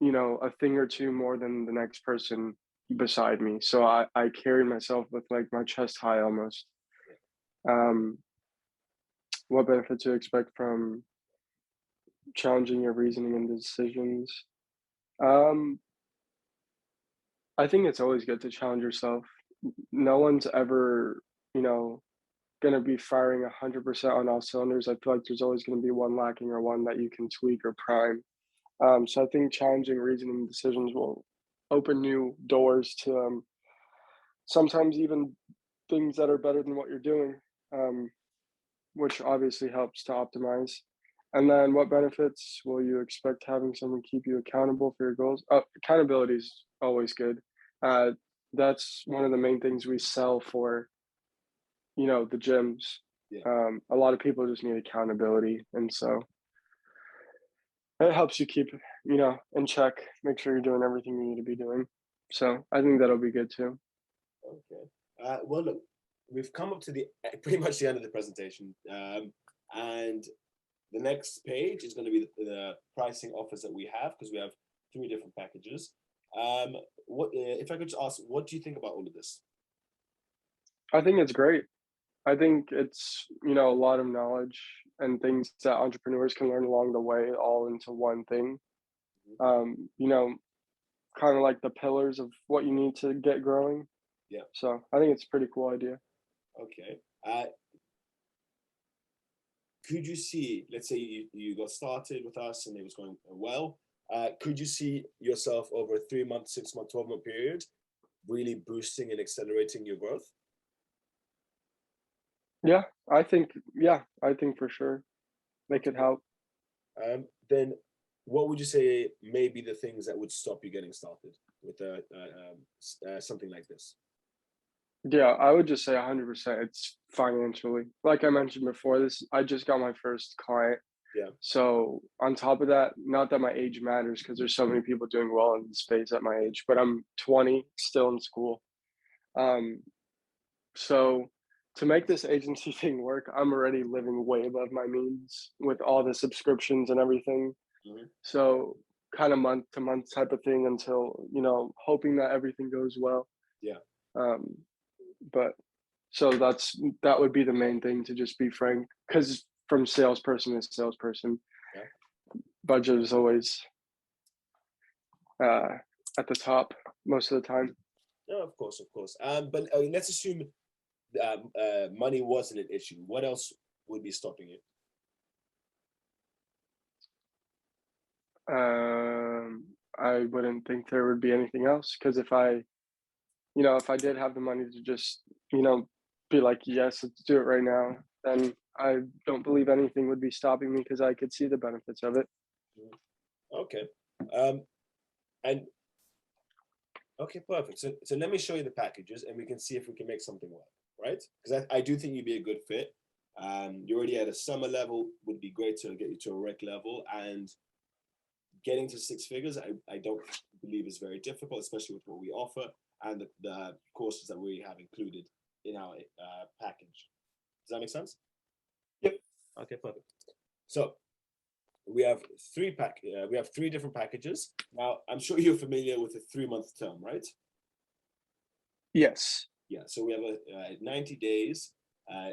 [SPEAKER 2] a thing or two more than the next person beside me. So I carried myself with like my chest high almost. Um, what benefits do you expect from challenging your reasoning and decisions? Um, I think it's always good to challenge yourself. No one's ever, you know, gonna be firing 100% on all cylinders. I feel like there's always gonna be one lacking or one that you can tweak or prime. So I think challenging reasoning decisions will open new doors to sometimes even things that are better than what you're doing, um, which obviously helps to optimize. And then what benefits will you expect having someone keep you accountable for your goals? Accountability is always good. Uh, that's one of the main things we sell for, the gyms.
[SPEAKER 1] yeah.
[SPEAKER 2] A lot of people just need accountability. And so it helps you keep, in check, make sure you're doing everything you need to be doing. So I think that'll be good too.
[SPEAKER 1] Okay. Well, look, we've come up to the pretty much the end of the presentation, and the next page is going to be the pricing offers that we have because we have three different packages. What if I could just ask, what do you think about all of this?
[SPEAKER 2] I think it's great. I think it's, a lot of knowledge and things that entrepreneurs can learn along the way all into one thing.
[SPEAKER 1] Mhm.
[SPEAKER 2] Um, you know, kind of like the pillars of what you need to get growing.
[SPEAKER 1] Yeah.
[SPEAKER 2] So I think it's a pretty cool idea.
[SPEAKER 1] Okay. Could you see, let's say you got started with us and it was going well, could you see yourself over a 3 month, 6 month, 12-month period really boosting and accelerating your growth?
[SPEAKER 2] Yeah, I think for sure they could
[SPEAKER 1] Okay.
[SPEAKER 2] help.
[SPEAKER 1] Then what would you say may be the things that would stop you getting started with something like this?
[SPEAKER 2] Yeah, I would just say 100% it's financially. Like I mentioned before, this I just got my first client.
[SPEAKER 1] Yeah.
[SPEAKER 2] So on top of that, not that my age matters because there's so many people doing well in the space at my age, but I'm 20, still in school. Um, so to make this agency thing work, I'm already living way above my means with all the subscriptions and everything.
[SPEAKER 1] Mhm.
[SPEAKER 2] So kind of month to month type of thing until, hoping that everything goes well.
[SPEAKER 1] Yeah.
[SPEAKER 2] Um, but so that would be the main thing to just be frank, because from salesperson to salesperson,
[SPEAKER 1] Yeah.
[SPEAKER 2] budget is always uh, at the top most of the time.
[SPEAKER 1] No, of course, of course. But let's assume money wasn't an issue. What else would be stopping you?
[SPEAKER 2] I wouldn't think there would be anything else because if I did have the money to just, be like, yes, let's do it right now, then I don't believe anything would be stopping me because I could see the benefits of it.
[SPEAKER 1] Mhm. Okay. Um, and okay, perfect. So let me show you the packages, and we can see if we can make something work, right? Because I do think you'd be a good fit. You're already at a summer level, would be great to get you to a rec level, and getting to six figures, I don't believe is very difficult, especially with what we offer and the courses that we have included in our package. Does that make sense?
[SPEAKER 2] Yep.
[SPEAKER 1] Okay, perfect. So we have three different packages. Now, I'm sure you're familiar with a 3 month term, right?
[SPEAKER 2] Yes.
[SPEAKER 1] Yeah, so we have 90 days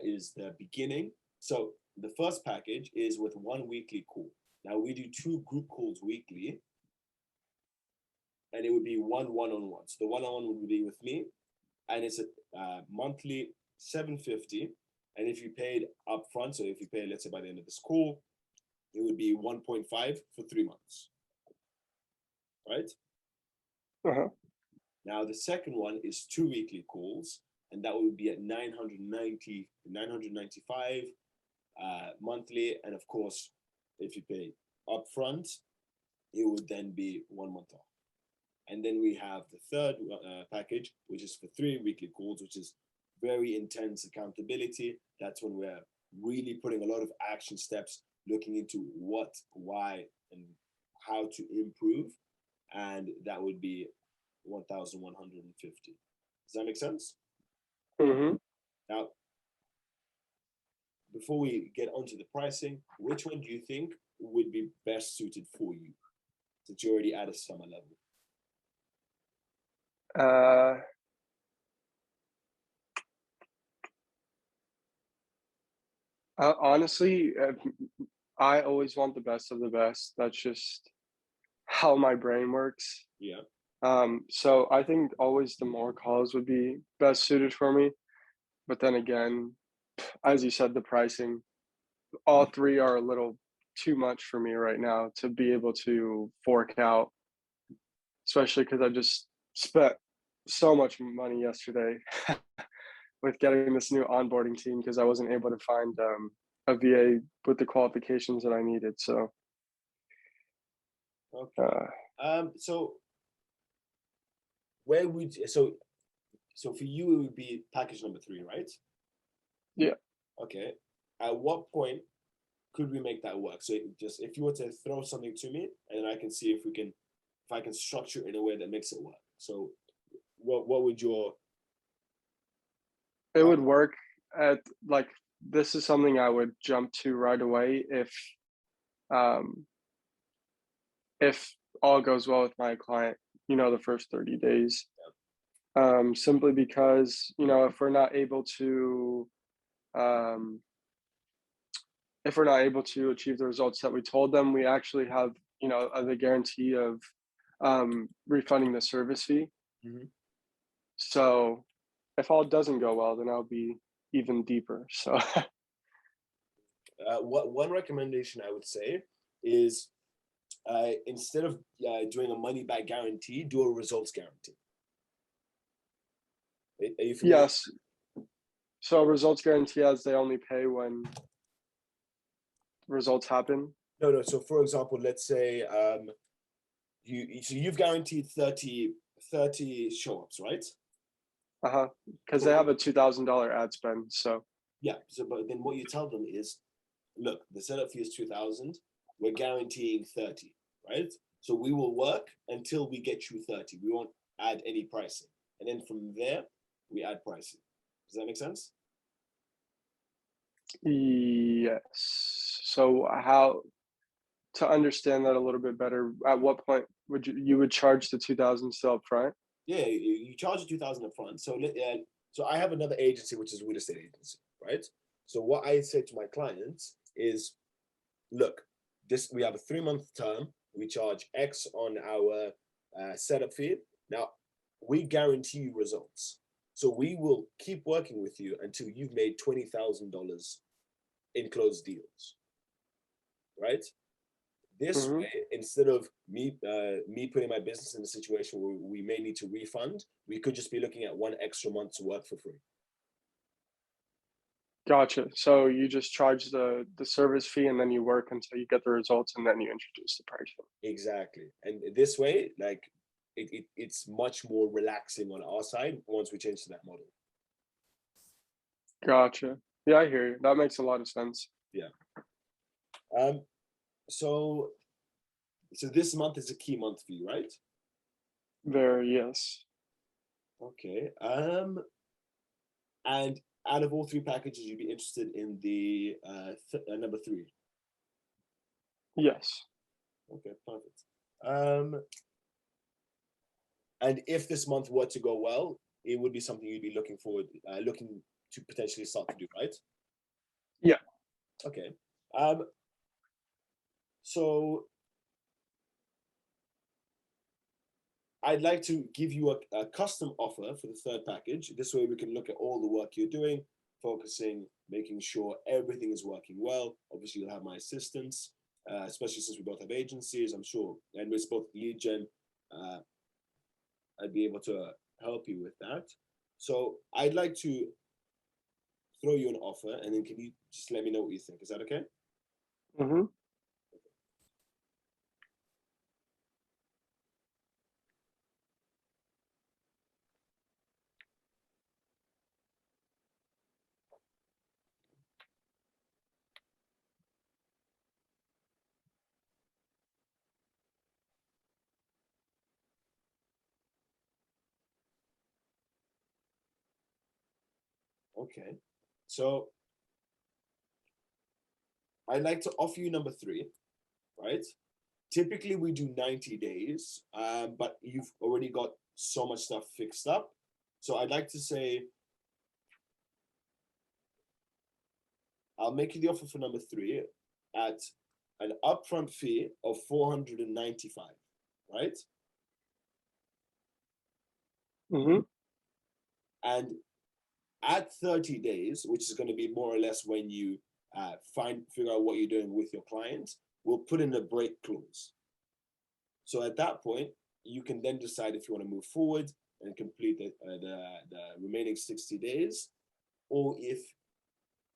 [SPEAKER 1] is the beginning. So the first package is with one weekly call. Now we do two group calls weekly, and it would be one-on-one. So the one-on-one would be with me, and it's a monthly 750. And if you paid upfront, so if you pay, let's say by the end of the call, it would be 1.5 for 3 months, right?
[SPEAKER 2] Uh-huh.
[SPEAKER 1] Now the second one is two weekly calls, and that would be at 990, 995 monthly. And of course, if you pay upfront, it would then be 1 month off. And then we have the third package, which is for 3 weekly calls, which is very intense accountability. That's when we're really putting a lot of action steps, looking into what, why, and how to improve. And that would be 1,150. Does that make sense?
[SPEAKER 2] Mm-hmm.
[SPEAKER 1] Now, before we get onto the pricing, which one do you think would be best suited for you, since you're already at a summer level?
[SPEAKER 2] Honestly, I always want the best of the best. That's just how my brain works.
[SPEAKER 1] Yeah.
[SPEAKER 2] So I think always the more calls would be best suited for me. But then again, as you said, the pricing, all three are a little too much for me right now to be able to fork out, especially because I just spent so much money yesterday with getting this new onboarding team because I wasn't able to find a VA with the qualifications that I needed. So,
[SPEAKER 1] Okay. So where would so for you it would be package number 3, right?
[SPEAKER 2] yeah.
[SPEAKER 1] Okay. At what point could we make that work? So just if you were to throw something to me, and then I can see if I can structure it in a way that makes it work. So what would your
[SPEAKER 2] It would work at like this is something I would jump to right away um if all goes well with my client, the first 30 days. Simply because, if we're not able to um if we're not able to achieve the results that we told them, we actually have, the guarantee of refunding the service fee.
[SPEAKER 1] Mhm.
[SPEAKER 2] So if all doesn't go well, then I'll be even deeper. So
[SPEAKER 1] What one recommendation I would say is instead of doing a money back guarantee, do a results guarantee. Are you familiar?
[SPEAKER 2] yes. So results guarantee as they only pay when results happen.
[SPEAKER 1] No. So for example, let's say you've guaranteed 30 show ups, right?
[SPEAKER 2] Uh-huh. Because they
[SPEAKER 1] Cool.
[SPEAKER 2] have a $2,000 ad spend. So
[SPEAKER 1] Yeah. So but then what you tell them is, look, the setup fee is 2,000. We're guaranteeing 30, right? So we will work until we get you 30. We won't add any pricing. And then from there, we add pricing. Does that make sense?
[SPEAKER 2] yes. So how to understand that a little bit better, at what point would you would charge the 2,000 still up front?
[SPEAKER 1] Yeah, you charge the 2,000 up front. So I have another agency, which is a real estate agency, right? So what I say to my clients is, look, we have a 3 month term. We charge X on our setup fee. Now we guarantee you results. So we will keep working with you until you've made $20,000 in closed deals, right? This
[SPEAKER 2] Mm-hmm.
[SPEAKER 1] way, instead of me putting my business in a situation where we may need to refund, we could just be looking at 1 extra month's work for free.
[SPEAKER 2] Gotcha. So you just charge the service fee and then you work until you get the results and then you introduce the pricing.
[SPEAKER 1] Exactly. And this way, like it's much more relaxing on our side once we change to that model.
[SPEAKER 2] Gotcha. Yeah, I hear you. That makes a lot of sense.
[SPEAKER 1] Yeah. Um. So this month is a key month for you, right?
[SPEAKER 2] Very, yes.
[SPEAKER 1] Okay. And out of all 3 packages, you'd be interested in the number 3.
[SPEAKER 2] Yes.
[SPEAKER 1] Okay, perfect. And if this month were to go well, it would be something you'd be looking to potentially start to do, right?
[SPEAKER 2] Yeah.
[SPEAKER 1] Okay. So I'd like to give you a custom offer for the third package. This way we can look at all the work you're doing, focusing, making sure everything is working well. Obviously, you'll have my assistance, especially since we both have agencies, I'm sure. And with both lead gen, I'd be able to help you with that. So I'd like to throw you an offer, and then can you just let me know what you think? Is that okay?
[SPEAKER 2] Mm-hmm.
[SPEAKER 1] Okay. So I'd like to offer you number three, right? Typically we do 90 days, but you've already got so much stuff fixed up. So I'd like to say I'll make you the offer for number three at an upfront fee of 495, right?
[SPEAKER 2] Mm-hmm.
[SPEAKER 1] And at 30 days, which is going to be more or less when you figure out what you're doing with your client, we'll put in a break clause. So at that point, you can then decide if you want to move forward and complete the remaining 60 days, or if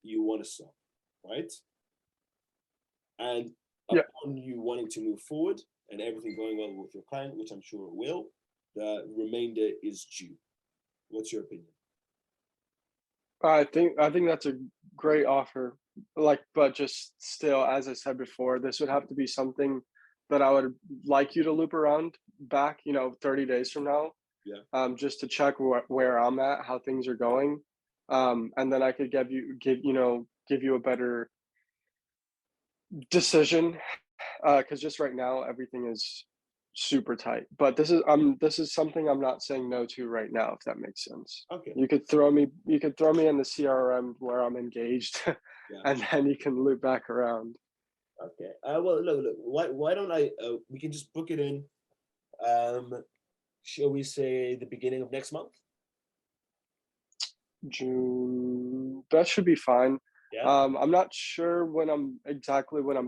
[SPEAKER 1] you want to stop, right? And
[SPEAKER 2] Yeah.
[SPEAKER 1] upon you wanting to move forward and everything going well with your client, which I'm sure it will, the remainder is due. What's your opinion?
[SPEAKER 2] I think that's a great offer. Like, but just still, as I said before, this would have to be something that I would like you to loop around back, 30 days from now,
[SPEAKER 1] Yeah.
[SPEAKER 2] just to check where I'm at, how things are going, and then I could give you a better decision, because just right now everything is super tight. But this is something I'm not saying no to right now, if that makes sense.
[SPEAKER 1] Okay.
[SPEAKER 2] You could throw me in the CRM where I'm engaged,
[SPEAKER 1] Yeah.
[SPEAKER 2] and then you can loop back around.
[SPEAKER 1] Okay. Well, look. Why don't I? We can just book it in. Shall we say the beginning of next month?
[SPEAKER 2] June, that should be fine.
[SPEAKER 1] Yeah.
[SPEAKER 2] I'm not sure when I'm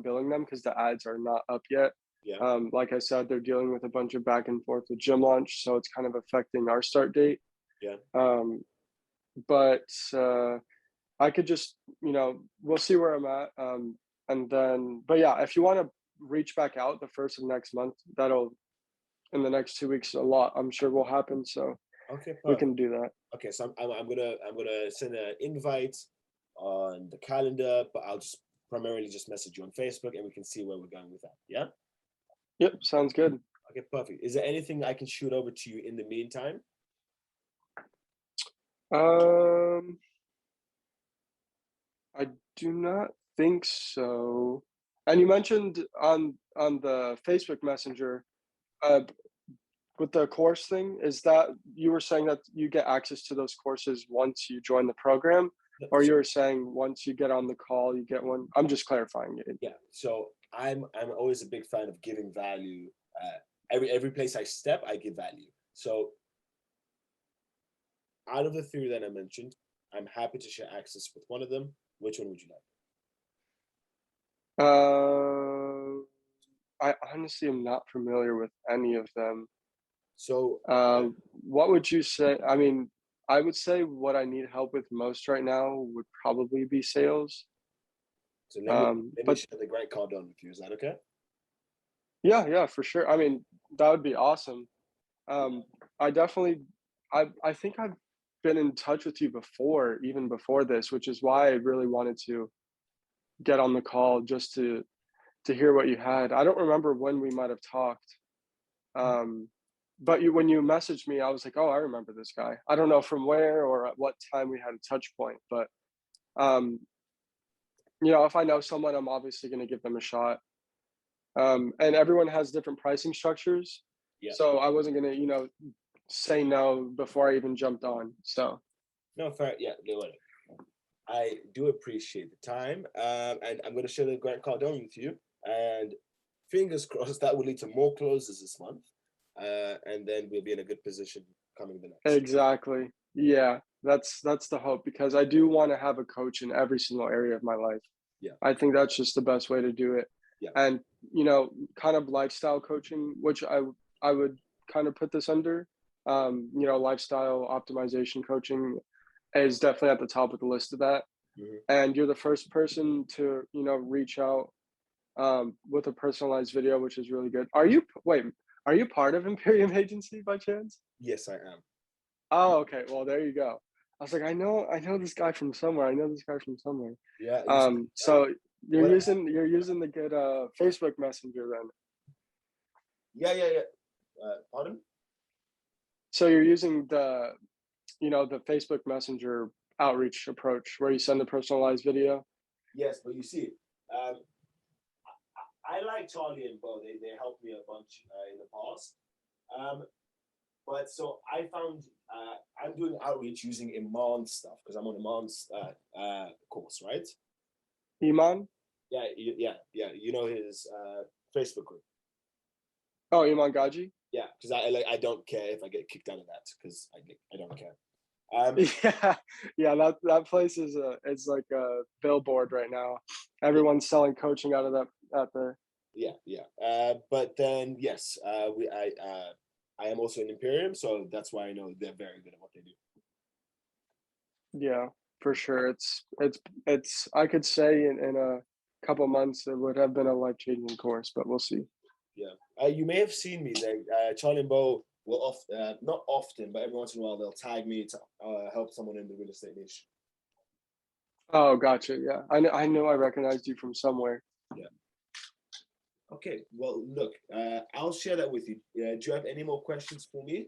[SPEAKER 2] billing them because the ads are not up yet.
[SPEAKER 1] Yeah.
[SPEAKER 2] Like I said, they're dealing with a bunch of back and forth with gym launch, so it's kind of affecting our start date.
[SPEAKER 1] Yeah.
[SPEAKER 2] But I could just, we'll see where I'm at. And then, but yeah, if you want to reach back out the first of next month, that'll, in the next 2 weeks, a lot I'm sure will happen. So
[SPEAKER 1] Okay. Perfect.
[SPEAKER 2] we can do that.
[SPEAKER 1] Okay. So I'm gonna send an invite on the calendar, but I'll just primarily just message you on Facebook, and we can see where we're going with that. Yeah.
[SPEAKER 2] Yep, sounds good.
[SPEAKER 1] Okay. Perfect. Is there anything I can shoot over to you in the meantime?
[SPEAKER 2] I do not think so. And you mentioned on the Facebook Messenger, uh, with the course thing, is that you were saying that you get access to those courses once you join the program, or you were saying once you get on the call, you get one? I'm just clarifying it.
[SPEAKER 1] Yeah. So I'm always a big fan of giving value. Every place I step, I give value. So out of the three that I mentioned, I'm happy to share access with one of them. Which one would you like?
[SPEAKER 2] I honestly am not familiar with any of them.
[SPEAKER 1] So
[SPEAKER 2] what would you say? I mean, I would say what I need help with most right now would probably be sales.
[SPEAKER 1] So let me share the Grant Cardone with you. Is that okay?
[SPEAKER 2] Yeah, for sure. I mean, that would be awesome. I definitely, I think I've been in touch with you before, even before this, which is why I really wanted to get on the call just to hear what you had. I don't remember when we might have talked, but when you messaged me, I was like, oh, I remember this guy. I don't know from where or at what time we had a touch point, but um, if I know someone, I'm obviously going to give them a shot. And everyone has different pricing structures.
[SPEAKER 1] Yeah.
[SPEAKER 2] So I wasn't going to, say no before I even jumped on. So.
[SPEAKER 1] No, fair. Yeah, I do appreciate the time. And I'm going to share the Grant Cardone with you. And fingers crossed that will lead to more closes this month. And then we'll be in a good position coming the next.
[SPEAKER 2] Exactly. Yeah, that's the hope, because I do want to have a coach in every single area of my life.
[SPEAKER 1] Yeah.
[SPEAKER 2] I think that's just the best way to do it.
[SPEAKER 1] Yeah.
[SPEAKER 2] And kind of lifestyle coaching, which I would kind of put this under. Lifestyle optimization coaching is definitely at the top of the list of that.
[SPEAKER 1] Mm-hmm.
[SPEAKER 2] And you're the first person to reach out with a personalized video, which is really good. Are you part of Imperium Agency by chance?
[SPEAKER 1] Yes, I am.
[SPEAKER 2] Oh, okay. Well, there you go. I was like, I know this guy from somewhere.
[SPEAKER 1] Yeah.
[SPEAKER 2] So you're using the good Facebook Messenger then.
[SPEAKER 1] Yeah. Pardon?
[SPEAKER 2] So you're using the the Facebook Messenger outreach approach where you send a personalized video.
[SPEAKER 1] Yes, but you see, I like Charlie and Bo. They helped me a bunch in the past. Um, but so I found I'm doing outreach using Iman's stuff because I'm on Iman's course, right?
[SPEAKER 2] Iman?
[SPEAKER 1] Yeah, yeah. You know his Facebook group.
[SPEAKER 2] Oh, Iman Gaji?
[SPEAKER 1] Yeah, because I don't care if I get kicked out of that because I don't care.
[SPEAKER 2] Yeah, yeah. That place is it's like a billboard right now. Everyone's selling coaching out of that out there.
[SPEAKER 1] Yeah. But then yes, I am also in Imperium, so that's why I know they're very good at what they do.
[SPEAKER 2] Yeah, for sure. It's. I could say in a couple months it would have been a life changing course, but we'll see.
[SPEAKER 1] Yeah, you may have seen me there. Charlie and Bo will not often, but every once in a while they'll tag me to help someone in the real estate niche.
[SPEAKER 2] Oh, gotcha. Yeah, I know. I recognized you from somewhere.
[SPEAKER 1] Yeah. Okay. Well, look, I'll share that with you. Do you have any more questions for me?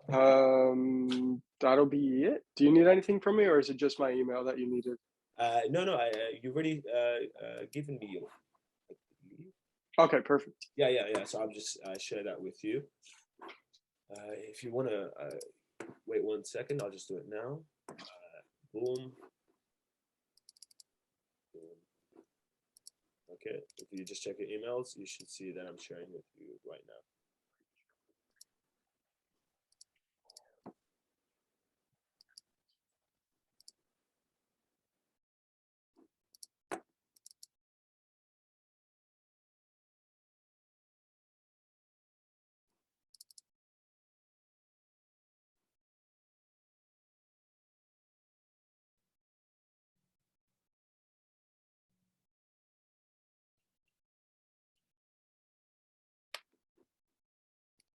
[SPEAKER 2] That'll be it. Do you need anything from me, or is it just my email that you needed?
[SPEAKER 1] No. You've already given me your.
[SPEAKER 2] Okay, perfect.
[SPEAKER 1] Yeah. So I'll just share that with you. If you want to wait 1 second, I'll just do it now. Boom. Okay, if you just check your emails, you should see that I'm sharing with you right now.